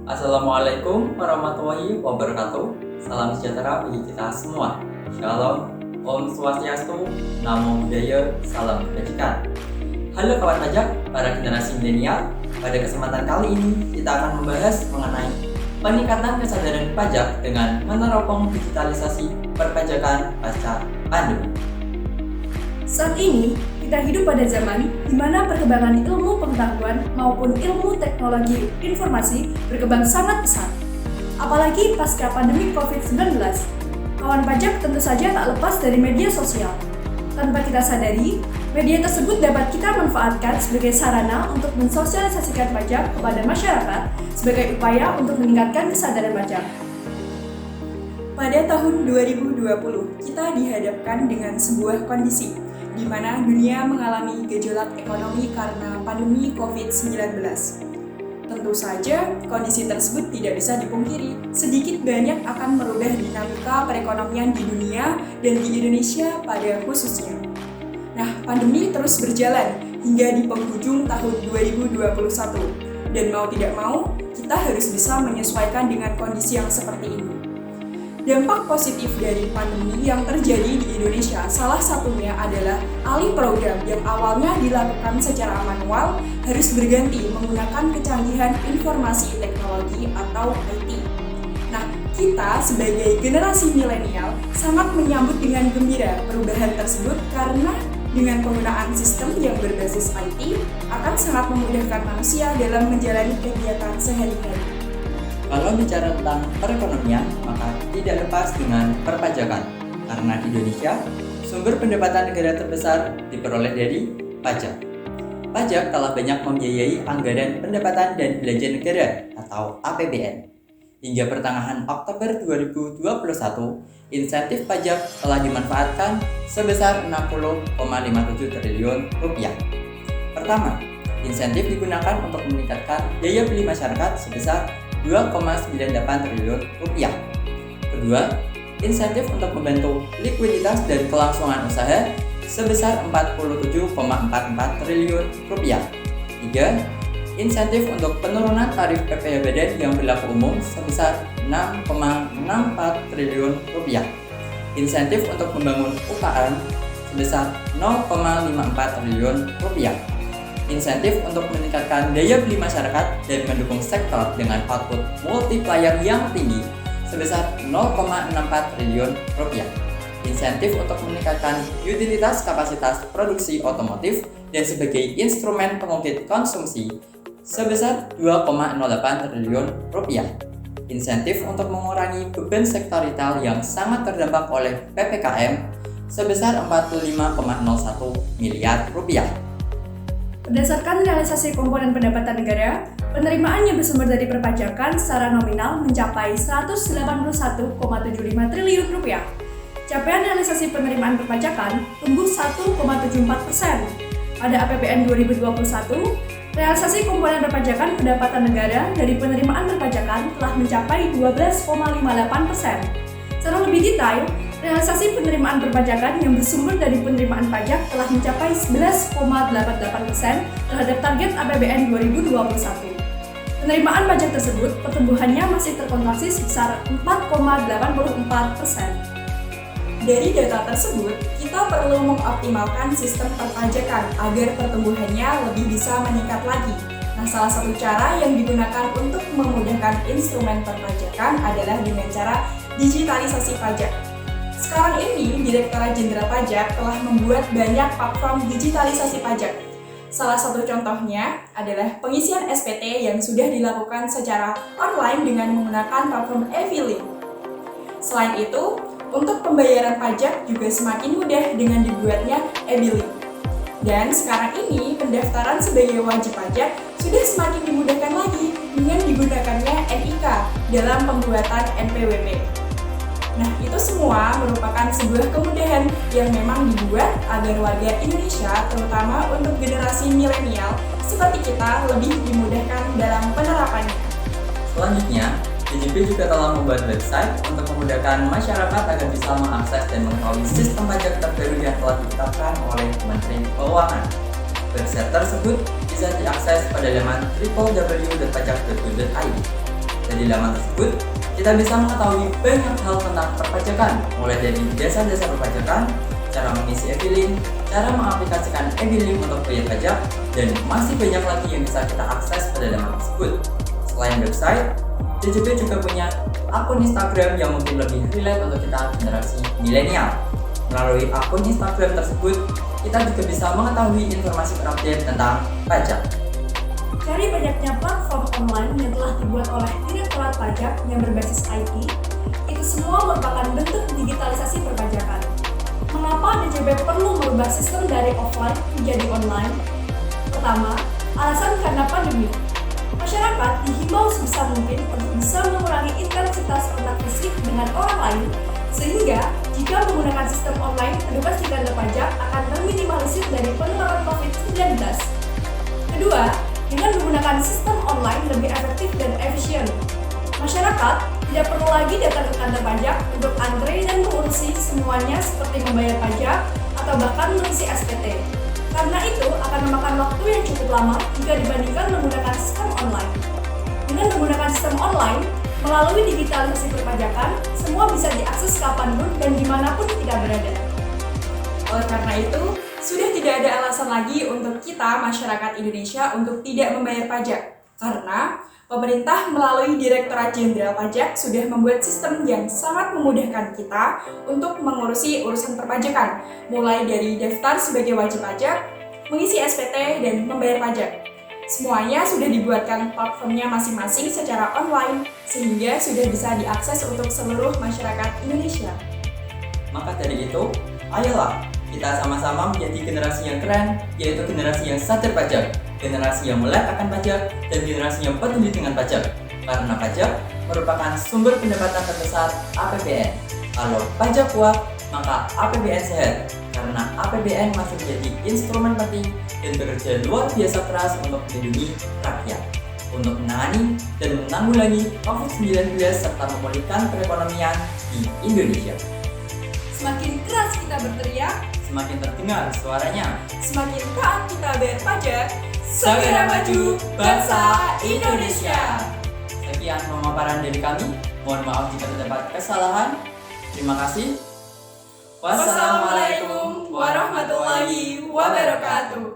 Assalamualaikum warahmatullahi wabarakatuh. Salam sejahtera bagi kita semua. Shalom, Om Swastiastu, Namo Buddhaya, Salam Kebajikan. Halo kawan pajak, para generasi milenial. Pada kesempatan kali ini kita akan membahas mengenai peningkatan kesadaran pajak dengan meneropong digitalisasi perpajakan pasca pandemi. Saat ini, kita hidup pada zaman di mana perkembangan ilmu pengetahuan maupun ilmu teknologi informasi berkembang sangat pesat. Apalagi pasca pandemi COVID-19, kawan pajak tentu saja tak lepas dari media sosial. Tanpa kita sadari, media tersebut dapat kita manfaatkan sebagai sarana untuk mensosialisasikan pajak kepada masyarakat sebagai upaya untuk meningkatkan kesadaran pajak. Pada tahun 2020, kita dihadapkan dengan sebuah kondisi di mana dunia mengalami gejolak ekonomi karena pandemi COVID-19. Tentu saja, kondisi tersebut tidak bisa dipungkiri, sedikit banyak akan merubah dinamika perekonomian di dunia dan di Indonesia pada khususnya. Nah, pandemi terus berjalan hingga di penghujung tahun 2021, dan mau tidak mau, kita harus bisa menyesuaikan dengan kondisi yang seperti ini. Dampak positif dari pandemi yang terjadi di Indonesia salah satunya adalah alih program yang awalnya dilakukan secara manual harus berganti menggunakan kecanggihan informasi teknologi atau IT. Nah, kita sebagai generasi milenial sangat menyambut dengan gembira perubahan tersebut karena dengan penggunaan sistem yang berbasis IT akan sangat memudahkan manusia dalam menjalani kegiatan sehari-hari. Kalau bicara tentang perekonomian, maka tidak lepas dengan perpajakan. Karena di Indonesia, sumber pendapatan negara terbesar diperoleh dari pajak. Pajak telah banyak membiayai anggaran pendapatan dan belanja negara atau APBN. Hingga pertengahan Oktober 2021, insentif pajak telah dimanfaatkan sebesar 60,57 triliun rupiah. Pertama, insentif digunakan untuk meningkatkan daya beli masyarakat sebesar 2,98 triliun rupiah. Kedua, insentif untuk membantu likuiditas dan kelangsungan usaha sebesar 47,44 triliun rupiah. Tiga, insentif untuk penurunan tarif PPh badan yang berlaku umum sebesar 6,64 triliun rupiah. Insentif untuk membangun UKM sebesar 0,54 triliun rupiah. Insentif untuk meningkatkan daya beli masyarakat dan mendukung sektor dengan output multiplier yang tinggi sebesar 0,64 triliun rupiah. Insentif untuk meningkatkan utilitas kapasitas produksi otomotif dan sebagai instrumen pengungkit konsumsi sebesar 2,08 triliun rupiah. Insentif untuk mengurangi beban sektor retail yang sangat terdampak oleh PPKM sebesar 45,01 miliar rupiah. Berdasarkan realisasi komponen pendapatan negara, penerimaan yang bersumber dari perpajakan secara nominal mencapai 181,75 triliun rupiah. Capaian realisasi penerimaan perpajakan tumbuh 1,74%. Pada APBN 2021, realisasi komponen perpajakan pendapatan negara dari penerimaan perpajakan telah mencapai 12,58%. Secara lebih detail, realisasi penerimaan perpajakan yang bersumber dari penerimaan pajak telah mencapai 11,88% terhadap target APBN 2021. Penerimaan pajak tersebut pertumbuhannya masih terkontraksi sebesar 4,84%. Dari data tersebut, kita perlu mengoptimalkan sistem perpajakan agar pertumbuhannya lebih bisa meningkat lagi. Nah, salah satu cara yang digunakan untuk memudahkan instrumen perpajakan adalah dengan cara digitalisasi pajak. Sekarang ini, Direktorat Jenderal Pajak telah membuat banyak platform digitalisasi pajak. Salah satu contohnya adalah pengisian SPT yang sudah dilakukan secara online dengan menggunakan platform e-filing. Selain itu, untuk pembayaran pajak juga semakin mudah dengan dibuatnya e-billing. Dan sekarang ini pendaftaran sebagai wajib pajak sudah semakin dimudahkan lagi dengan digunakannya NIK dalam pembuatan NPWP. Nah, itu semua merupakan sebuah kemudahan yang memang dibuat agar warga Indonesia, terutama untuk generasi milenial seperti kita, lebih dimudahkan dalam penerapannya. Selanjutnya, DJP juga telah membuat website untuk memudahkan masyarakat agar bisa mengakses dan mengetahui sistem pajak terbaru yang telah ditetapkan oleh Kementerian Keuangan. Website tersebut bisa diakses pada laman www.pajak.go.id. Dari laman tersebut, kita bisa mengetahui banyak hal tentang perpajakan, mulai dari jasa-jasa perpajakan, cara mengisi e-filing, cara mengaplikasikan e-billing untuk bayar pajak, dan masih banyak lagi yang bisa kita akses pada laman tersebut. Selain website, DJP juga punya akun Instagram yang mungkin lebih relate untuk kita generasi milenial. Melalui akun Instagram tersebut, kita juga bisa mengetahui informasi terupdate tentang pajak. Dari banyaknya platform online yang telah dibuat oleh Direktorat Pajak yang berbasis IT, itu semua merupakan bentuk digitalisasi perpajakan. Mengapa DJP perlu merubah sistem dari offline menjadi online? Pertama, alasan karena pandemi. Masyarakat dihimbau sebisa mungkin untuk bisa mengurangi intensitas kontak fisik dengan orang lain, sehingga jika menggunakan sistem online, petugas di kantor pajak akan terminimalisir dari penularan COVID-19. Kedua, dengan menggunakan sistem online lebih efektif dan efisien. Masyarakat tidak perlu lagi datang ke kantor pajak untuk antre dan mengurusi semuanya seperti membayar pajak atau bahkan mengisi SPT. Karena itu akan memakan waktu yang cukup lama jika dibandingkan menggunakan sistem online. Dengan menggunakan sistem online, melalui digitalisasi perpajakan, semua bisa diakses kapanpun dan dimanapun kita berada. Oleh karena itu, sudah tidak ada alasan lagi untuk kita, masyarakat Indonesia, untuk tidak membayar pajak. Karena pemerintah melalui Direktorat Jenderal Pajak sudah membuat sistem yang sangat memudahkan kita untuk mengurusi urusan perpajakan, mulai dari daftar sebagai wajib pajak, mengisi SPT, dan membayar pajak. Semuanya sudah dibuatkan platformnya masing-masing secara online, sehingga sudah bisa diakses untuk seluruh masyarakat Indonesia. Maka dari itu, ayolah kita sama-sama menjadi generasi yang keren, yaitu generasi yang sadar pajak, generasi yang melek akan pajak, dan generasi yang peduli dengan pajak. Karena pajak merupakan sumber pendapatan terbesar APBN. Kalau pajak kuat, maka APBN sehat. Karena APBN masih menjadi instrumen penting dan bekerja luar biasa keras untuk melindungi rakyat, untuk menangani dan menanggulangi COVID-19 serta memulihkan perekonomian di Indonesia. Semakin keras kita berteriak, Semakin terdengar suaranya. semakin taat kita bayar pajak, Segera maju, bangsa Indonesia. Sekian pemaparan dari kami. Mohon maaf jika terdapat kesalahan. Terima kasih. Wassalamualaikum warahmatullahi wabarakatuh.